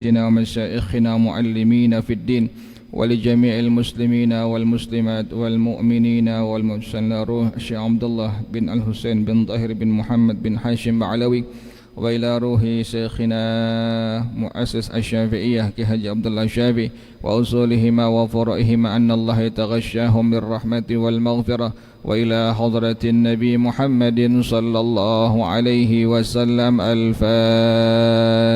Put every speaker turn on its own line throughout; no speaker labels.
ومشايخنا معلمين في الدين ولجميع المسلمين والمسلمات والمؤمنين والمسلمين روح الشيخ عبد الله بن الحسين بن طاهر بن محمد بن هاشم بعلوي وإلى روح شيخنا مؤسس الشافعية كحاج عبد الله الشافعي وأصولهما وفرعهما أن الله يتغشاهم بالرحمة والمغفرة وإلى حضرة النبي محمد صلى الله عليه وسلم. الفاتحة.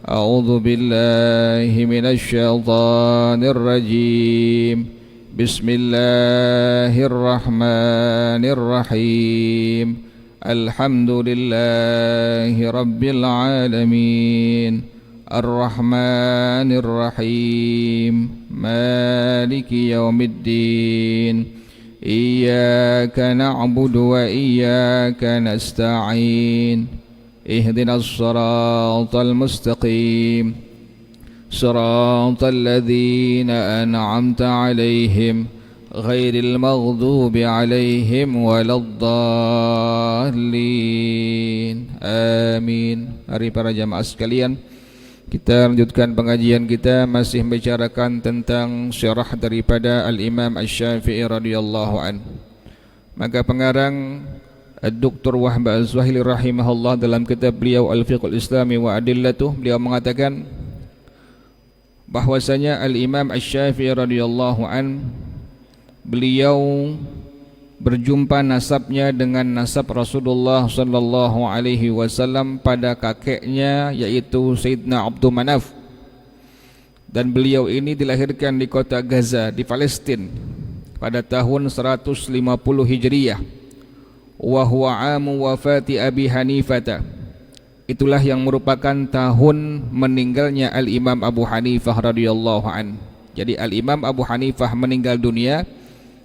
أعوذ بالله من الشيطان الرجيم. بسم الله الرحمن الرحيم. الحمد لله رب العالمين الرحمن الرحيم مالك يوم الدين إياك نعبد وإياك نستعين اهدنا الصراط المستقيم صراط الذين أنعمت عليهم غير المغضوب عليهم ولا الضالين. Amin. Mari para jamaah sekalian, kita lanjutkan pengajian kita masih membicarakan tentang syarah daripada Al-Imam Asy-Syafi'i radhiyallahu an. Maka pengarang Dr. Wahb Az-Zuhaili rahimahullah dalam kitab beliau Al-Fiqhul Islami wa Adillatuh, beliau mengatakan bahwasanya Al-Imam Asy-Syafi'i radhiyallahu an, beliau berjumpa nasabnya dengan nasab Rasulullah sallallahu alaihi wasallam pada kakeknya yaitu Sayyidina Abdul Manaf, dan beliau ini dilahirkan di kota Gaza di Palestina pada tahun 150 Hijriyah. Wa huwa amu wafati Abi Hanifah. Itulah yang merupakan tahun meninggalnya Al-Imam Abu Hanifah radhiyallahu an. Jadi Al-Imam Abu Hanifah meninggal dunia,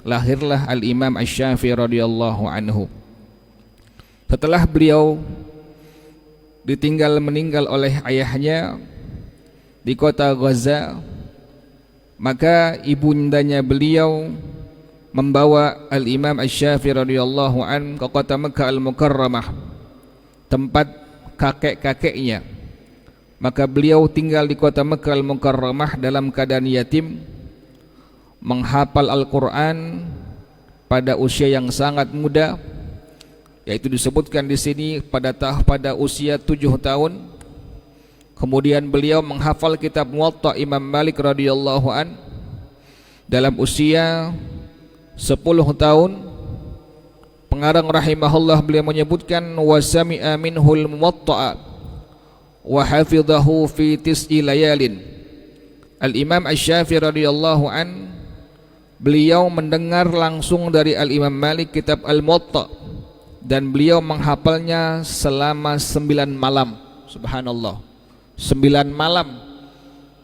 lahirlah Al-Imam Asy-Syafi'i radhiyallahu anhu. Setelah beliau meninggal oleh ayahnya di kota Gaza, maka ibundanya beliau membawa Al-Imam Asy-Syafi'i radhiyallahu an ke kota Makkah Al-Mukarramah, tempat kakek-kakeknya. Maka beliau tinggal di kota Makkah Al-Mukarramah dalam keadaan yatim, menghafal Al-Quran pada usia yang sangat muda, yaitu disebutkan di sini pada usia 7 tahun. Kemudian beliau menghafal kitab Muwatta Imam Malik radhiyallahu an dalam usia 10 tahun. Pengarang rahimahullah beliau menyebutkan wa sami'a minhul Muwatta wa hafidhahu fi tis'i layalin. Al-Imam Asy-Syafi'i radhiyallahu an, beliau mendengar langsung dari Al-Imam Malik kitab Al-Muwatta, dan beliau menghafalnya selama 9 malam. Subhanallah, 9 malam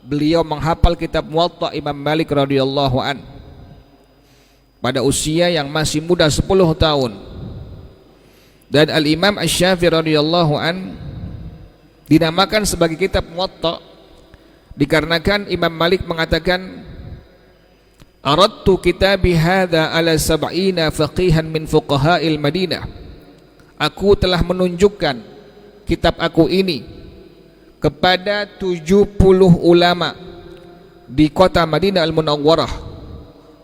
beliau menghafal kitab Muwatta Imam Malik radhiyallahu an pada usia yang masih muda 10 tahun. Dan Al-Imam Asy-Syafi'i radhiyallahu an dinamakan sebagai kitab Muwatta dikarenakan Imam Malik mengatakan, aradtu kitabi hadza ala sab'ina faqihan min fuqaha'il Madinah. Aku telah menunjukkan kitab aku ini kepada 70 ulama di kota Madinah Al-Munawwarah.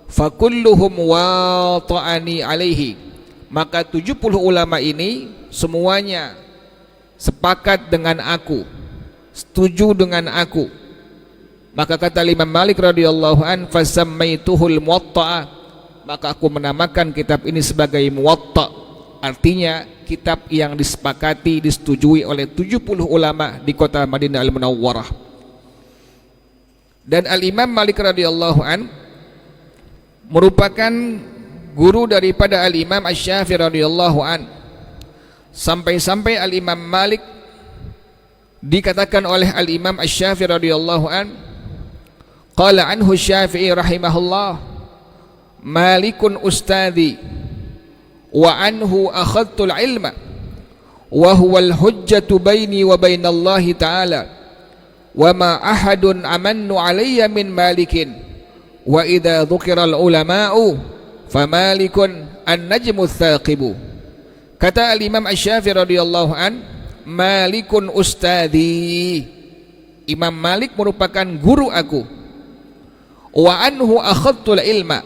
Fakulluhum wata'ani alaihi. Maka 70 ulama ini semuanya sepakat dengan aku, setuju dengan aku. Maka kata Imam Malik radhiyallahu an, fasammaituhul Muwatta, maka aku menamakan kitab ini sebagai Muwatta. Artinya kitab yang disepakati, disetujui oleh 70 ulama di kota Madinah Al-Munawwarah. Dan Al-Imam Malik radhiyallahu an merupakan guru daripada Al-Imam Asy-Syafi'i radhiyallahu an, sampai-sampai Al-Imam Malik dikatakan oleh Al-Imam Asy-Syafi'i radhiyallahu an, qala anhu Syafi'i rahimahullah, Malikun ustadhi wa anhu akhadtul ilma wa huwal hujjatu baini wa bainallahi ta'ala wa ma ahadun amannu alayya min Malikin wa idza dzukiral ulama'u famalikun an-najmu tsaqibu. Kata Al-Imam Asy-Syafi'i radhiyallahu an, Malikun ustadi. Imam Malik merupakan guru aku. Wa anhu akhadtul ilma,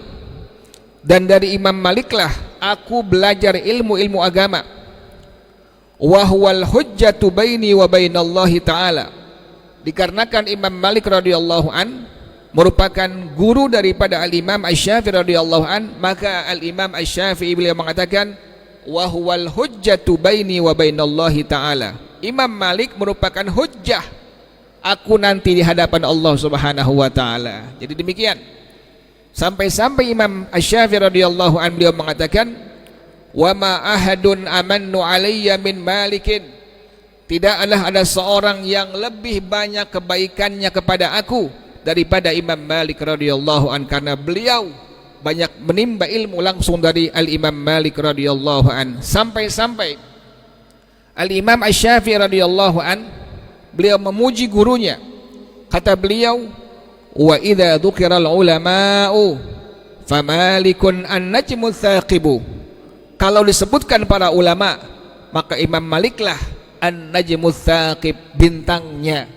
dan dari Imam Maliklah aku belajar ilmu-ilmu agama. Wa huwal hujjatu baini wa bainallahi ta'ala, dikarenakan Imam Malik radhiyallahu an merupakan guru daripada Al-Imam Asy-Syafi'i radhiyallahu an, maka Al-Imam Asy-Syafi'i beliau mengatakan wa huwal hujjatu baini wa bainallahi ta'ala, Imam Malik merupakan hujjah aku nanti di hadapan Allah Subhanahu wa taala. Jadi demikian. Sampai-sampai Imam Asy-Syafi'i radhiyallahu an beliau mengatakan, "Wa ma ahadun amannu alayya min Malikin." Tidaklah ada seorang yang lebih banyak kebaikannya kepada aku daripada Imam Malik radhiyallahu an, karena beliau banyak menimba ilmu langsung dari Al-Imam Malik radhiyallahu an. Sampai-sampai Al-Imam Asy-Syafi'i radhiyallahu an beliau memuji gurunya. Kata beliau, wa idza dzukiral ulama'u famalikun an-najmu tsaqibu. Kalau disebutkan para ulama, maka Imam Maliklah an-najmu tsaqib, bintangnya.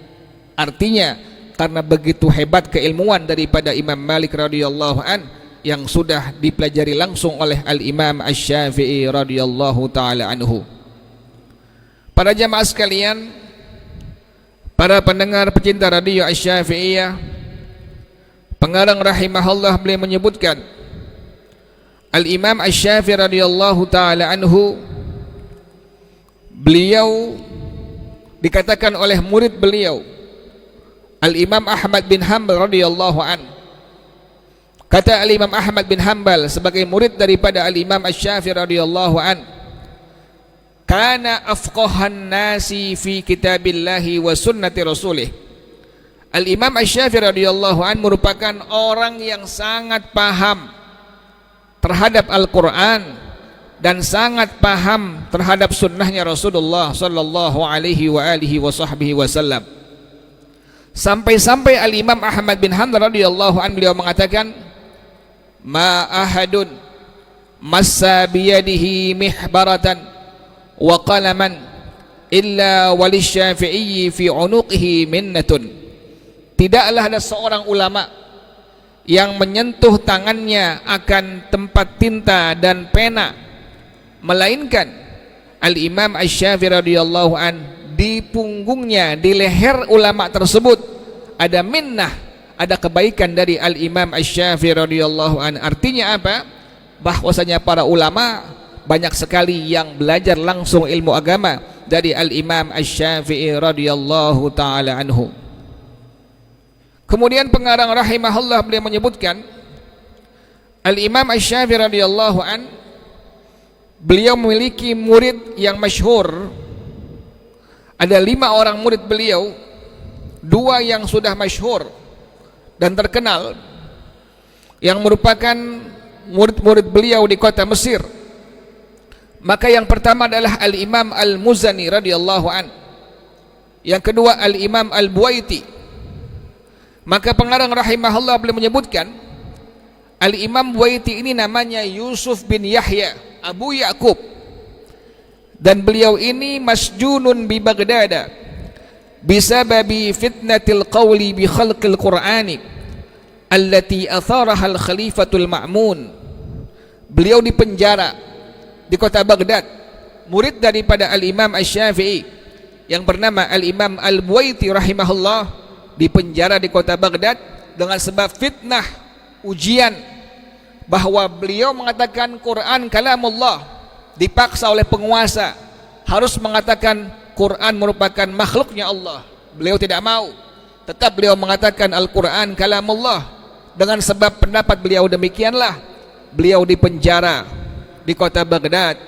Artinya karena begitu hebat keilmuan daripada Imam Malik radhiyallahu an yang sudah dipelajari langsung oleh Al-Imam Asy-Syafi'i radhiyallahu taala anhu. Para jamaah sekalian, para pendengar pecinta radio Asy-Syafi'iyah, pengarang rahimahullah beliau menyebutkan Al-Imam Asy-Syafi'i radhiyallahu taala anhu, beliau dikatakan oleh murid beliau Al-Imam Ahmad bin Hanbal radhiyallahu an. Kata Al-Imam Ahmad bin Hanbal sebagai murid daripada Al-Imam Asy-Syafi'i radhiyallahu an, kana afqahan nasi fi kitabillahi wa sunnati rasulih. Al-Imam Asy-Syafi'i radhiyallahu an merupakan orang yang sangat paham terhadap Al-Quran dan sangat paham terhadap sunnahnya Rasulullah sallallahu alaihi wa alihi wa sahbihi wasallam. Sampai-sampai Al-Imam Ahmad bin Hanbal radhiyallahu an beliau mengatakan, ma ahadun massa biyadihi mihbaratan wa qalaman illa walisyafi'i fi unuqihi minnatun. Tidaklah ada seorang ulama yang menyentuh tangannya akan tempat tinta dan pena, melainkan Al-Imam Asy-Syafi'i radhiyallahu an, di punggungnya, di leher ulama tersebut ada minnah, ada kebaikan dari Al-Imam Asy-Syafi'i radhiyallahu an. Artinya apa? Bahwasanya para ulama banyak sekali yang belajar langsung ilmu agama dari Al-Imam Asy-Syafi'i radhiyallahu taala anhu. Kemudian pengarang rahimahullah beliau menyebutkan Al-Imam Asy-Syafi'i radhiyallahu an, beliau memiliki murid yang masyhur. Ada 5 orang murid beliau, 2 yang sudah masyhur dan terkenal, yang merupakan murid-murid beliau di kota Mesir. Maka yang pertama adalah Al-Imam Al-Muzani radhiyallahu an, yang kedua Al-Imam Al-Buwaiti. Maka pengarang rahimahullah beliau menyebutkan Al-Imam Buwaiti ini namanya Yusuf bin Yahya Abu Ya'qub, dan beliau ini masjunun bi Baghdad bisababi fitnatil qawli bi khalqil Qur'ani allati atharaha al-Khalifatul Ma'mun. Beliau dipenjara di kota Baghdad, murid daripada Al-Imam Asy-Syafi'i yang bernama Al-Imam Al-Buwaiti rahimahullah, dipenjara di kota Baghdad dengan sebab fitnah, ujian bahwa beliau mengatakan Quran kalamullah, dipaksa oleh penguasa harus mengatakan Quran merupakan makhluknya Allah. Beliau tidak mau, tetap beliau mengatakan Al-Quran kalamullah. Dengan sebab pendapat beliau demikianlah beliau dipenjara di kota Baghdad.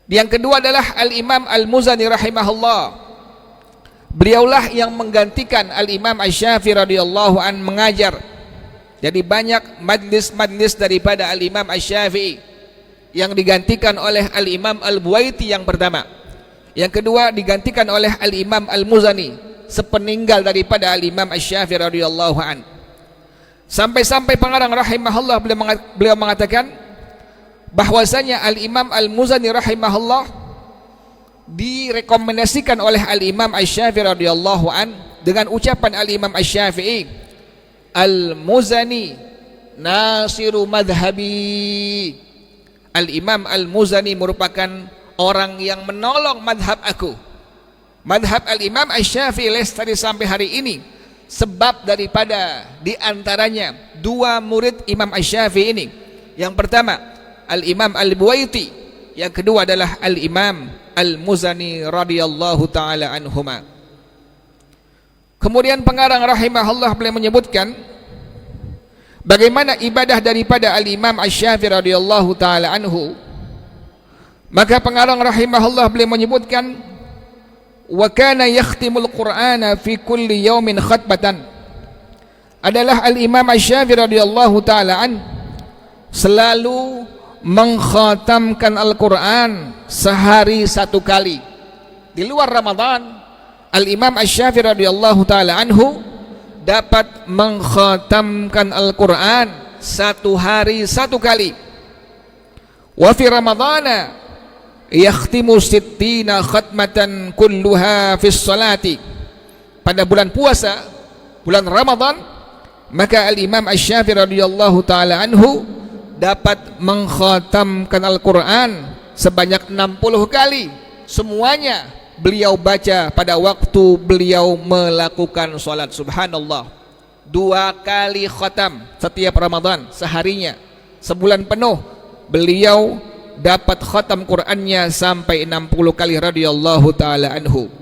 Yang kedua adalah Al-Imam Al-Muzani rahimahullah. Beliaulah yang menggantikan Al-Imam Asy-Syafi'i radhiyallahu an mengajar. Jadi banyak majlis-majlis daripada Al-Imam Asy-Syafi'i yang digantikan oleh Al-Imam Al-Buwaiti yang pertama. Yang kedua digantikan oleh Al-Imam Al-Muzani sepeninggal daripada Al-Imam Asy-Syafi'i radhiyallahu an. Sampai-sampai pengarang rahimahullah beliau mengatakan bahwasanya Al-Imam Al-Muzani rahimahullah direkomendasikan oleh Al-Imam Asy-Syafi'i radhiyallahu an dengan ucapan Al-Imam Asy-Syafi'i, Al-Muzani nasiru madhabi. Al-Imam Al-Muzani merupakan orang yang menolong madhab aku. Madhab Al-Imam Asy-Syafi'i lestari sampai hari ini sebab daripada diantaranya dua murid Imam Asy-Syafi'i ini. Yang pertama Al-Imam Al-Buwaiti, yang kedua adalah Al-Imam Al-Muzani radhiyallahu taala anhuma. Kemudian pengarang rahimahullah beliau menyebutkan bagaimana ibadah daripada Al-Imam Asy-Syafi'i radhiyallahu taala anhu. Maka pengarang rahimahullah beliau menyebutkan, wa kana yakhtimul Qur'ana fi kulli yaumin khatbatan. Adalah Al-Imam Asy-Syafi'i radhiyallahu taala an selalu mengkhatamkan Al-Quran sehari satu kali. Di luar Ramadan, Al-Imam Asy-Syafi'i radhiyallahu taala anhu dapat mengkhatamkan Al-Quran satu hari satu kali. Wa fi Ramadana yakhtimu sittina khatmatan kulluha fis salati. Pada bulan puasa, bulan Ramadan, maka Al-Imam Asy-Syafi'i radhiyallahu taala anhu dapat mengkhatamkan Al-Quran sebanyak 60 kali. Semuanya beliau baca pada waktu beliau melakukan sholat. Subhanallah, 2 kali khatam setiap Ramadan seharinya. Sebulan penuh beliau dapat khatam Qur'annya sampai 60 kali radhiyallahu ta'ala anhu.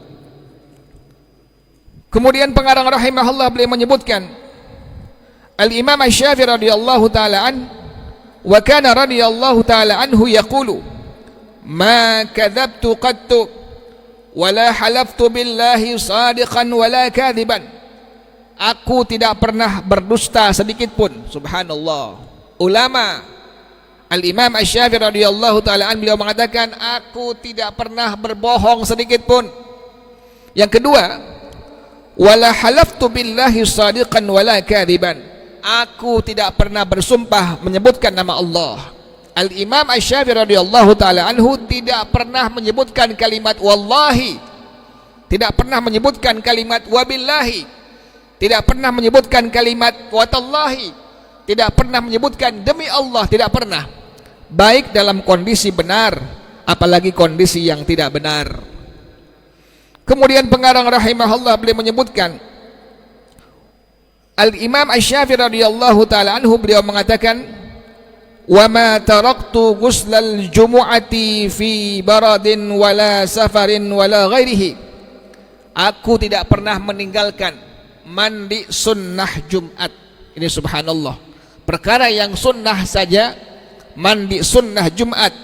Kemudian pengarang rahimahullah beliau menyebutkan, Al-Imam Asy-Syafi'i radhiyallahu ta'ala anhu wa kana radhiyallahu ta'ala anhu yaqulu ma kadzabtu qattu wala halaftu billahi sadiqan wala kadhiban. Aku tidak pernah berdusta sedikit pun. Subhanallah. Ulama Al-Imam Asy-Syafi'i radhiyallahu ta'ala anhu beliau mengatakan, aku tidak pernah berbohong sedikit pun. Yang kedua, wala halaftu billahi sadiqan wala kadhiban. Aku tidak pernah bersumpah menyebutkan nama Allah. Al-Imam Asy-Syafi'i radhiyallahu ta'ala anhu tidak pernah menyebutkan kalimat wallahi, tidak pernah menyebutkan kalimat wabillahi, tidak pernah menyebutkan kalimat watallahi, tidak pernah menyebutkan demi Allah, tidak pernah. Baik dalam kondisi benar, apalagi kondisi yang tidak benar. Kemudian pengarang rahimahullah beliau menyebutkan, Al-Imam Asy-Syafi'i radhiyallahu ta'ala anhu beliau mengatakan, wa ma taraktu ghuslal jumu'ati fi baradin wala safarin wala ghairihi. Aku tidak pernah meninggalkan mandi sunnah Jumat. Ini subhanallah, perkara yang sunnah saja, mandi sunnah Jumat,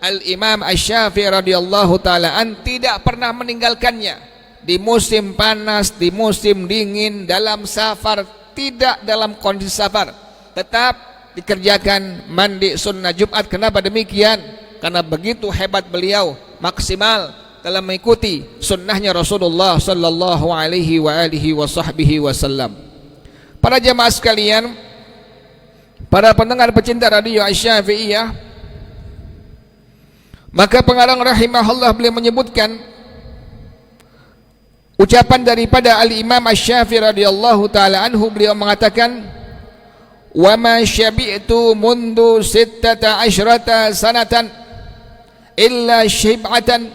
Al-Imam Asy-Syafi'i radhiyallahu ta'ala an tidak pernah meninggalkannya. Di musim panas, di musim dingin, dalam safar, tidak dalam kondisi safar, tetap dikerjakan mandi sunnah Jumat. Kenapa demikian? Karena begitu hebat beliau, maksimal dalam mengikuti sunnahnya Rasulullah sallallahu alaihi wa alihi wa sahbihi wasallam. Para jamaah sekalian, para pendengar pecinta radio Asy-Syafi'iyah, maka pengarang rahimahullah beliau menyebutkan ucapan daripada Al-Imam Asy-Syafi'i radhiyallahu ta'ala anhu. Beliau mengatakan, wa ma syabi'tu mundu 16 sanatan illa syib'atan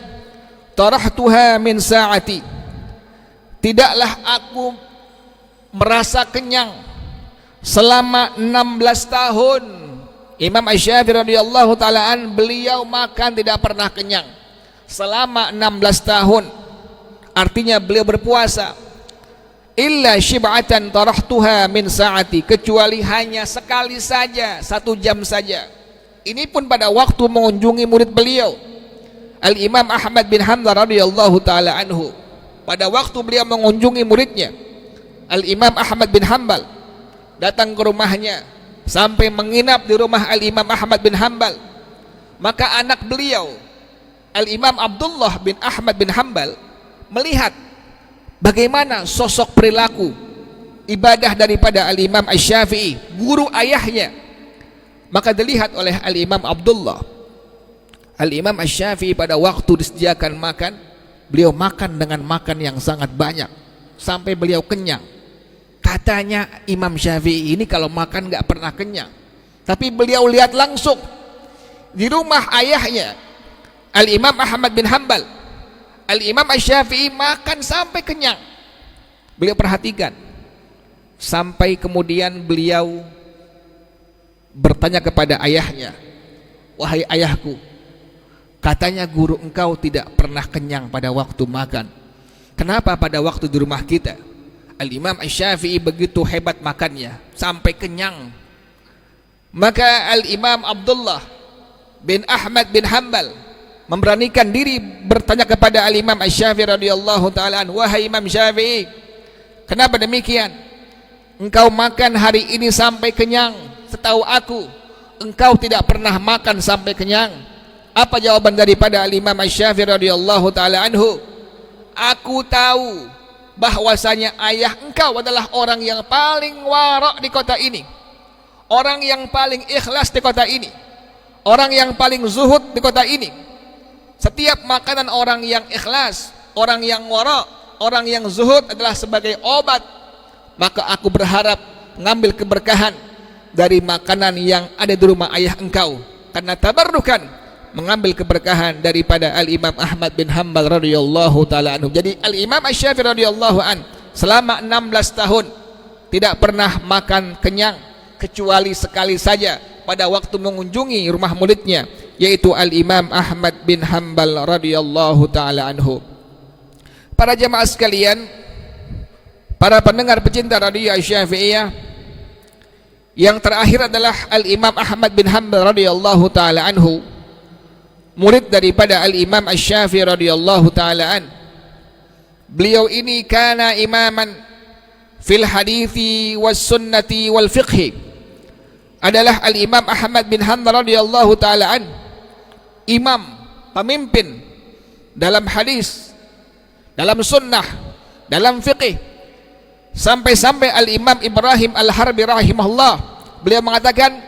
tarahtuha min sa'ati. Tidaklah aku merasa kenyang selama 16 tahun. Imam Asy-Syafi'i radhiyallahu ta'ala an beliau makan tidak pernah kenyang selama 16 tahun. Artinya beliau berpuasa illa syib'atan tarahtuha min sa'ati, kecuali hanya sekali saja, 1 jam saja. Ini pun pada waktu mengunjungi murid beliau Al-Imam Ahmad bin Hanbal radhiyallahu ta'ala anhu. Pada waktu beliau mengunjungi muridnya Al-Imam Ahmad bin Hanbal, datang ke rumahnya sampai menginap di rumah Al-Imam Ahmad bin Hanbal, maka anak beliau Al-Imam Abdullah bin Ahmad bin Hanbal melihat bagaimana sosok perilaku ibadah daripada Al-Imam Asy-Syafi'i, guru ayahnya. Maka dilihat oleh Al-Imam Abdullah, Al-Imam Asy-Syafi'i pada waktu disediakan makan, beliau makan dengan makan yang sangat banyak sampai beliau kenyang. Katanya Imam Syafi'i ini kalau makan gak pernah kenyang, tapi beliau lihat langsung di rumah ayahnya Al-Imam Ahmad bin Hanbal, Al-Imam Asy-Syafi'i makan sampai kenyang. Beliau perhatikan sampai kemudian beliau bertanya kepada ayahnya, wahai ayahku, katanya guru engkau tidak pernah kenyang pada waktu makan. Kenapa pada waktu di rumah kita Al-Imam Asy-Syafi'i begitu hebat makannya sampai kenyang? Maka Al-Imam Abdullah bin Ahmad bin Hanbal memberanikan diri bertanya kepada Al-Imam Asy-Syafi'i radhiyallahu taala anhu, wahai Imam Syafi'i, kenapa demikian? Engkau makan hari ini sampai kenyang, setahu aku engkau tidak pernah makan sampai kenyang. Apa jawaban daripada Al-Imam Asy-Syafi'i radhiyallahu taala anhu? Aku tahu bahwasanya ayah engkau adalah orang yang paling wara' di kota ini, orang yang paling ikhlas di kota ini, orang yang paling zuhud di kota ini. Setiap makanan orang yang ikhlas, orang yang wara', orang yang zuhud adalah sebagai obat. Maka aku berharap mengambil keberkahan dari makanan yang ada di rumah ayah engkau, karena tabarrukan mengambil keberkahan daripada Al-Imam Ahmad bin Hanbal radhiyallahu taala anhu. Jadi Al-Imam Asy-Syafi'i radhiyallahu an selama 16 tahun tidak pernah makan kenyang, kecuali sekali saja pada waktu mengunjungi rumah muridnya, yaitu Al-Imam Ahmad bin Hanbal radhiyallahu taala anhu. Para jamaah sekalian, para pendengar pecinta radio Asy-Syafi'iyah, yang terakhir adalah Al-Imam Ahmad bin Hanbal radhiyallahu taala anhu, murid daripada Al-Imam Asy-Syafi'i radhiyallahu taala an. Beliau ini kana imaman fil hadithi was sunnati wal fiqhi. Adalah Al-Imam Ahmad bin Hanbal radhiyallahu taala an imam, pemimpin dalam hadis, dalam sunnah, dalam fiqih. Sampai-sampai Al-Imam Ibrahim Al-Harbi rahimahullah beliau mengatakan,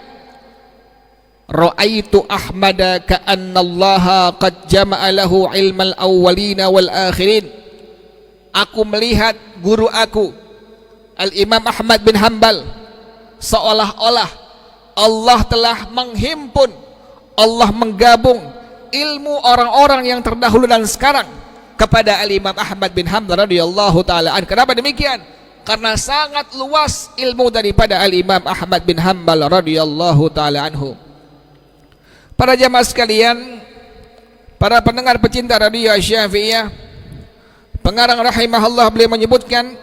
ra'aitu Ahmada ka'annallaha qad jama'a lahu ilmal awwalina wal akhirin. Aku melihat guru aku Al-Imam Ahmad bin Hanbal seolah-olah Allah telah menghimpun, Allah menggabung ilmu orang-orang yang terdahulu dan sekarang kepada Al-Imam Ahmad bin Hanbal radhiyallahu taala an. Kenapa demikian? Karena sangat luas ilmu daripada Al-Imam Ahmad bin Hanbal radhiyallahu taala anhu. Para jamaah sekalian, para pendengar pecinta radio Asy-Syafi'iyah, pengarang rahimahullah beliau menyebutkan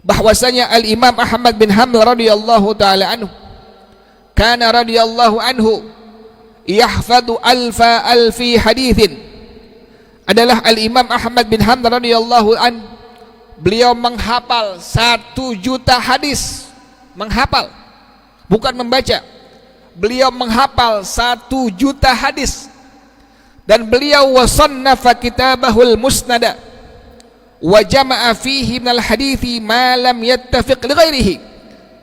bahwasanya Al-Imam Ahmad bin Hanbal radhiyallahu taala anhu kana radhiyallahu anhu yahfadhu alfi haditsin. Adalah Al-Imam Ahmad bin Hanbal radhiyallahu anhu, beliau menghafal 1 juta hadis. Menghafal, bukan membaca. Beliau menghafal 1 juta hadis. Dan beliau wasannafa kitabahul musnada wa jama'a fihi minal hadithi ma lam yattafiq li ghairihi.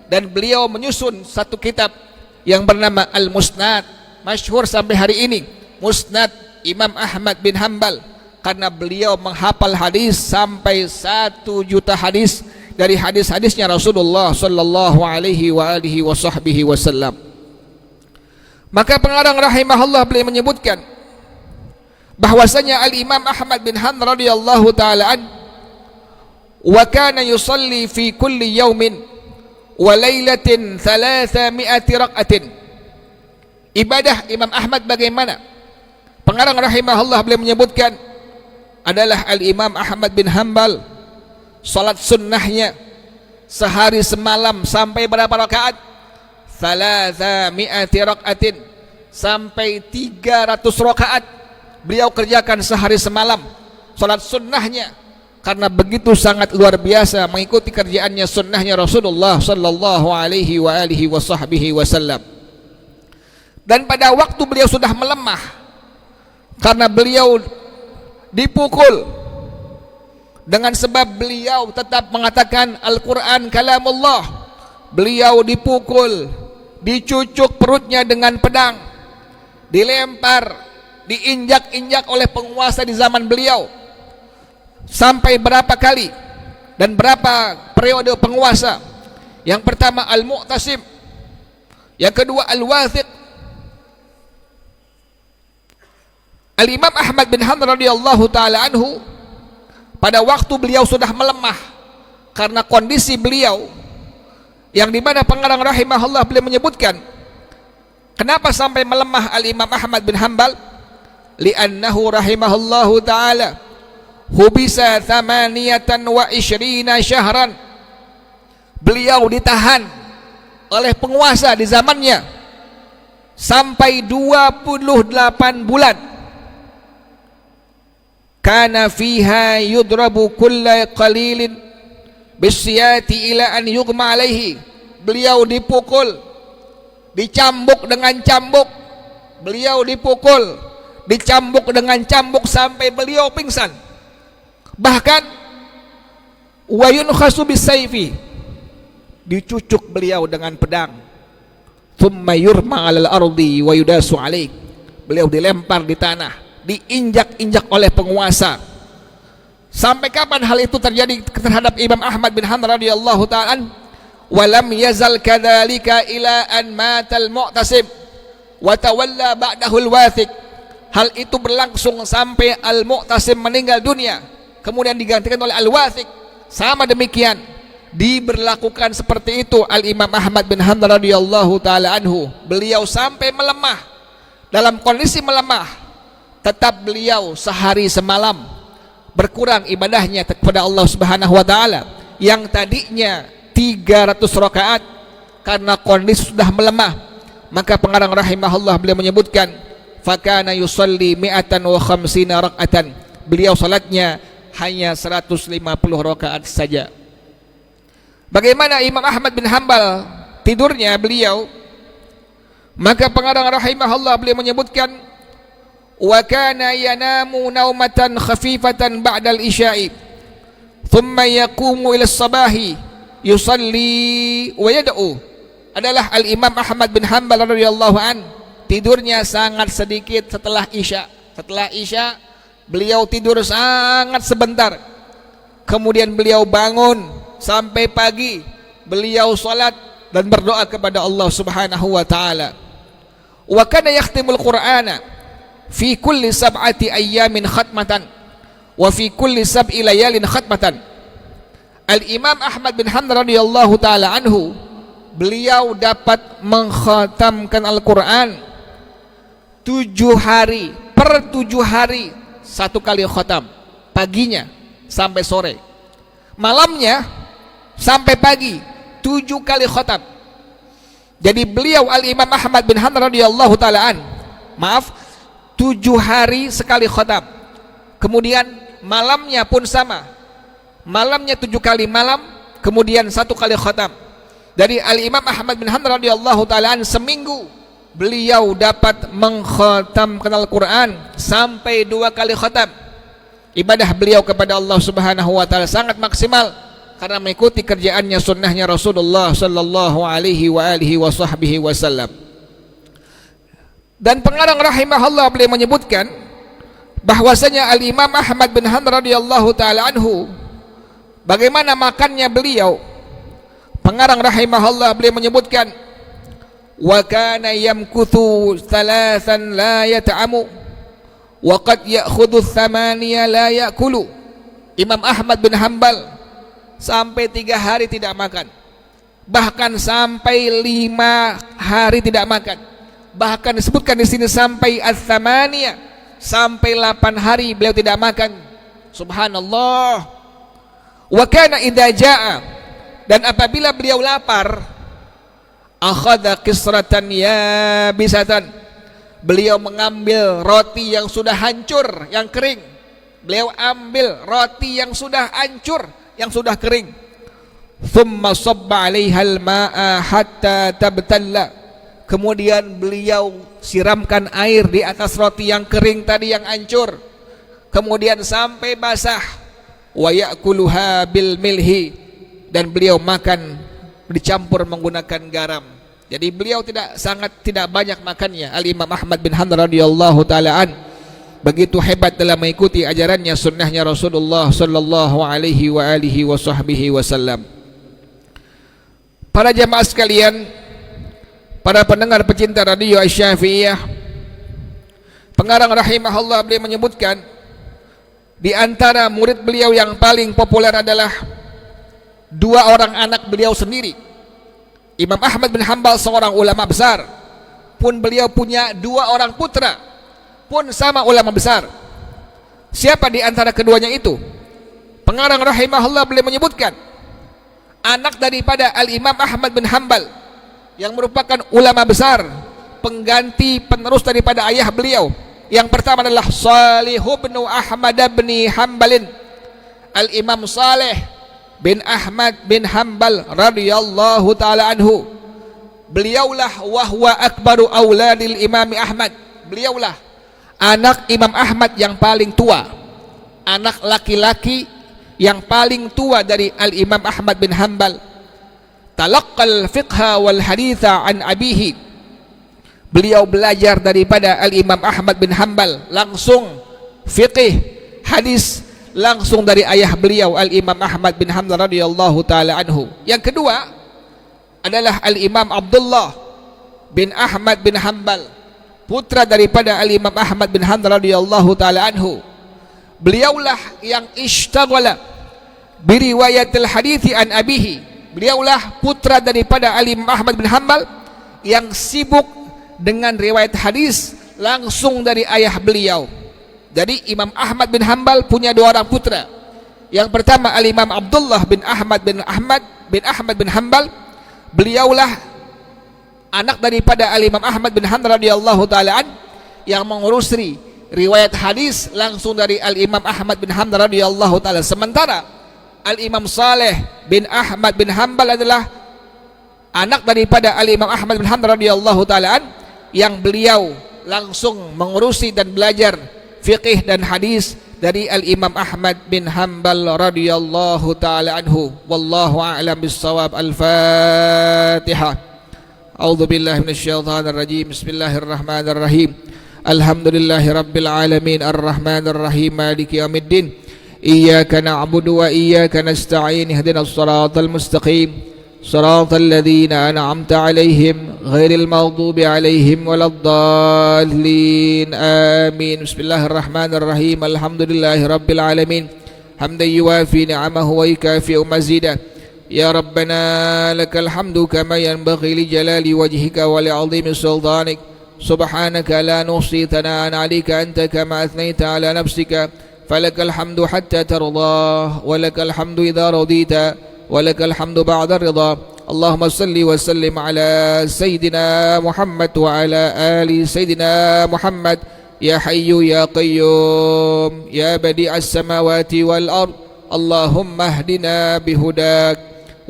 Dan beliau menyusun satu kitab yang bernama Al-Musnad, masyhur sampai hari ini, Musnad Imam Ahmad bin Hanbal, karena beliau menghafal hadis sampai 1 juta hadis dari hadis-hadisnya Rasulullah sallallahu alaihi wa alihi wa sahbihi wasallam. Maka pengarang rahimahullah beliau menyebutkan bahwasanya Al-Imam Ahmad bin Hanbal radhiyallahu taala an wa kana yusalli fi kulli yaumin wa lailatin 300 rak'atin. Ibadah Imam Ahmad bagaimana? Pengarang rahimahullah beliau menyebutkan adalah Al-Imam Ahmad bin Hanbal salat sunnahnya sehari semalam sampai berapa rakaat? 300 rak'atin, sampai 300 rakaat beliau kerjakan sehari semalam salat sunnahnya, karena begitu sangat luar biasa mengikuti kerjaannya sunnahnya Rasulullah sallallahu alaihi wa alihi wa sahbihi wasallam. Dan pada waktu beliau sudah melemah karena beliau dipukul, dengan sebab beliau tetap mengatakan Al-Quran kalamullah, beliau dipukul, dicucuk perutnya dengan pedang, dilempar, diinjak-injak oleh penguasa di zaman beliau. Sampai berapa kali dan berapa periode penguasa? Yang pertama Al-Mu'tasim, yang kedua Al-Wathiq. Al-Imam Ahmad bin Hanbal radhiyallahu taala anhu, pada waktu beliau sudah melemah karena kondisi beliau, yang dimana pengarang rahimahullah beliau menyebutkan kenapa sampai melemah Al-Imam Ahmad bin Hanbal, li'annahu rahimahullahu taala hubisa 28 syahran, beliau ditahan oleh penguasa di zamannya sampai 28 bulan. Kana fiha yudrabu kulla qalilin bisyati ila an yughma alaihi, beliau dipukul, dicambuk dengan cambuk, beliau dipukul, dicambuk dengan cambuk sampai beliau pingsan. Bahkan wa yunkhasu bisayfi, dicucuk beliau dengan pedang. Thumma yurma 'alal ardi wa yudasu alaih, beliau dilempar di tanah, diinjak-injak oleh penguasa. Sampai kapan hal itu terjadi terhadap Imam Ahmad bin Hanbal radhiyallahu ta'ala? Walam yazal kadzalika ila an matal Mu'tasim wa tawalla ba'dahu al-Wathiq. Hal itu berlangsung sampai Al-Mu'tasim meninggal dunia, kemudian digantikan oleh Al-Wathiq. Sama demikian diberlakukan seperti itu Al-Imam Ahmad bin Hanbal radhiyallahu ta'ala anhu. Beliau sampai melemah, dalam kondisi melemah, tetap beliau sehari semalam berkurang ibadahnya kepada Allah Subhanahu wa taala. Yang tadinya 300 rakaat, karena kondisi sudah melemah, maka pengarang rahimahullah beliau menyebutkan fakana yusalli 150 rakaatan, beliau salatnya hanya 150 rakaat saja. Bagaimana Imam Ahmad bin Hanbal tidurnya beliau? Maka pengarang rahimahullah beliau menyebutkan wa kana yanamu naumatan khafifatan ba'dal isya'i thumma yaqumu ila sabahi yusalli wa yad'u. Adalah Al-Imam Ahmad bin Hanbal radhiyallahu an, tidurnya sangat sedikit setelah isya. Setelah isya beliau tidur sangat sebentar, kemudian beliau bangun sampai pagi, beliau salat dan berdoa kepada Allah Subhanahu wa taala. Wa kana yakhtimul Qur'ana fi kulli sab'ati ayyamin khatmatan wa fi kulli sab'i layalin khatmatan. Al-Imam Ahmad bin Hanbal radhiyallahu taala anhu, beliau dapat mengkhatamkan Al-Quran 7 hari, per 7 hari 1 kali khatam, paginya sampai sore, malamnya sampai pagi 7 kali khatam. Jadi beliau Al-Imam Ahmad bin Hanbal radhiyallahu taala 7 hari sekali khatam, kemudian malamnya pun sama, malamnya 7 kali malam, kemudian 1 kali khatam. Dari Al-Imam Ahmad bin Hanbal radhiyallahu taala seminggu beliau dapat mengkhatamkan Al-Quran sampai 2 kali khatam. Ibadah beliau kepada Allah Subhanahu wa taala sangat maksimal karena mengikuti kerjaannya, sunnahnya Rasulullah sallallahu alaihi wa alihi wa sahbihi wasallam. Dan pengarang rahimahullah beliau menyebutkan bahwasanya Al-Imam Ahmad bin Hanbal radhiyallahu taala anhu, bagaimana makannya beliau. Pengarang rahimahullah beliau menyebutkan wa kana yamkuthu 3 la yat'amu wa qad ya'khudhu 8 la ya'kulu. Imam Ahmad bin Hanbal sampai 3 hari tidak makan, bahkan sampai 5 hari tidak makan, bahkan disebutkan di sini sampai ats-tsamaniyah, sampai 8 hari beliau tidak makan. Subhanallah. Wa kana idza jaa, dan apabila beliau lapar, akhadha qisratan yabisatan, beliau mengambil roti yang sudah hancur, yang kering. Beliau ambil roti yang sudah hancur, yang sudah kering. Thumma sabba 'alaiha al-ma'a hatta tabtalla, kemudian beliau siramkan air di atas roti yang kering tadi, yang hancur, kemudian sampai basah. Wa ya'kuluha bil milhi, dan beliau makan dicampur menggunakan garam. Jadi beliau tidak banyak makannya. Al-Imam Ahmad bin Hanbal radhiyallahu taala an begitu hebat dalam mengikuti ajarannya, sunnahnya Rasulullah sallallahu alaihi wa alihi wa sahbihi wasallam. Para jamaah sekalian, para pendengar pecinta radio Asy-Syafi'iyah, pengarang rahimahullah beliau menyebutkan di antara murid beliau yang paling populer adalah dua orang anak beliau sendiri. Imam Ahmad bin Hanbal seorang ulama besar, pun beliau punya dua orang putra, pun sama ulama besar. Siapa di antara keduanya itu? Pengarang rahimahullah beliau menyebutkan anak daripada Al-Imam Ahmad bin Hanbal yang merupakan ulama besar, pengganti penerus daripada ayah beliau. Yang pertama adalah Salih bin Ahmad bin Hanbalin, Al-Imam Saleh bin Ahmad bin Hanbal radhiyallahu taala anhu. Beliaulah wahwa akbaru auladil Imam Ahmad. Beliaulah anak Imam Ahmad yang paling tua, anak laki-laki yang paling tua dari Al-Imam Ahmad bin Hanbal. Talaqqal fiqha wal haditha an abihi. Beliau belajar daripada Al-Imam Ahmad bin Hanbal langsung fiqih, hadis langsung dari ayah beliau Al-Imam Ahmad bin Hanbal radhiyallahu taala anhu. Yang kedua adalah Al-Imam Abdullah bin Ahmad bin Hanbal, putra daripada Al-Imam Ahmad bin Hanbal radhiyallahu taala anhu. Beliaulah yang ishtaghala bi riwayatil hadithi an abihi. Beliaulah putra daripada Al-Imam Ahmad bin Hanbal yang sibuk dengan riwayat hadis langsung dari ayah beliau. Jadi Imam Ahmad bin Hanbal punya dua orang putra. Yang pertama Al-Imam Abdullah bin Ahmad bin Hanbal. Beliaulah anak daripada Al-Imam Ahmad bin Hanbal radhiyallahu taala an yang mengurusi riwayat hadis langsung dari Al-Imam Ahmad bin Hanbal radhiyallahu taala. Sementara Al-Imam Saleh bin Ahmad bin Hanbal adalah anak daripada Al-Imam Ahmad bin Hanbal radhiyallahu taala an yang beliau langsung mengurusi dan belajar fiqih dan hadis dari Al-Imam Ahmad bin Hanbal radhiyallahu taala anhu. Wallahu a'lam bis-shawab. Al-Fatihah. A'udzu billahi minasyaitonir rajim. Bismillahirrahmanirrahim. Alhamdulillahirabbil alamin arrahmanir rahim maliki yaumiddin. Iyyaka na'budu wa iyyaka nasta'in. Ihdinas shiratal mustaqim. صراط الذين أنعمت عليهم غير المغضوب عليهم ولا الضالين آمين. بسم الله الرحمن الرحيم. الحمد لله رب العالمين حمدا يوافي نعمه ويكافئ مزيدا. يا ربنا لك الحمد كما ينبغي لجلال وجهك ولعظيم سلطانك. سبحانك لا نحصي ثناء عليك أنت كما أثنيت على نفسك. فلك الحمد حتى ترضى ولك الحمد إذا رضيت ولك الحمد بعد الرضا. اللهم صل وسلم على سيدنا محمد وعلى آل سيدنا محمد. يا حي يا قيوم يا بديع السماوات والأرض. اللهم اهدنا بهداك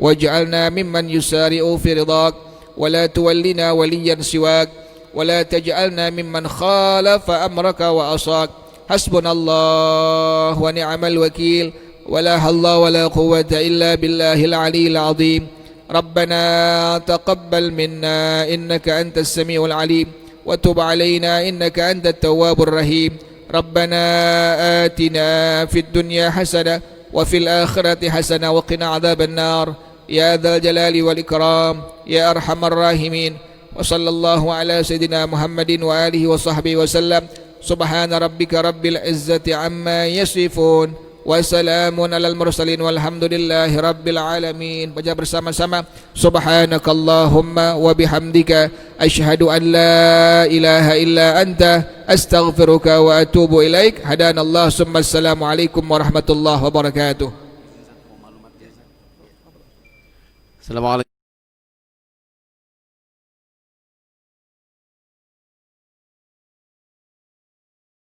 واجعلنا ممن يسارع في رضاك ولا تولنا وليا سواك ولا تجعلنا ممن خالف أمرك وعصاك. حسبنا الله ونعم الوكيل. ولا حول ولا قوة إلا بالله العلي العظيم. ربنا تقبل منا إنك أنت السميع العليم وتب علينا إنك أنت التواب الرحيم. ربنا آتنا في الدنيا حسنة وفي الآخرة حسنة وقنا عذاب النار يا ذا الجلال والإكرام يا أرحم الراحمين. وصلى الله على سيدنا محمد وآله وصحبه وسلم. سبحان ربك رب العزة عما يصفون. Wassalamun alal mursalin walhamdulillahi rabbil alamin. Baca bersama-sama subhanakallahumma wa bihamdika asyhadu an la ilaha illa anta astaghfiruka wa atubu ilaik. Hadanallah summa assalamualaikum warahmatullahi wabarakatuh.
Assalamualaikum.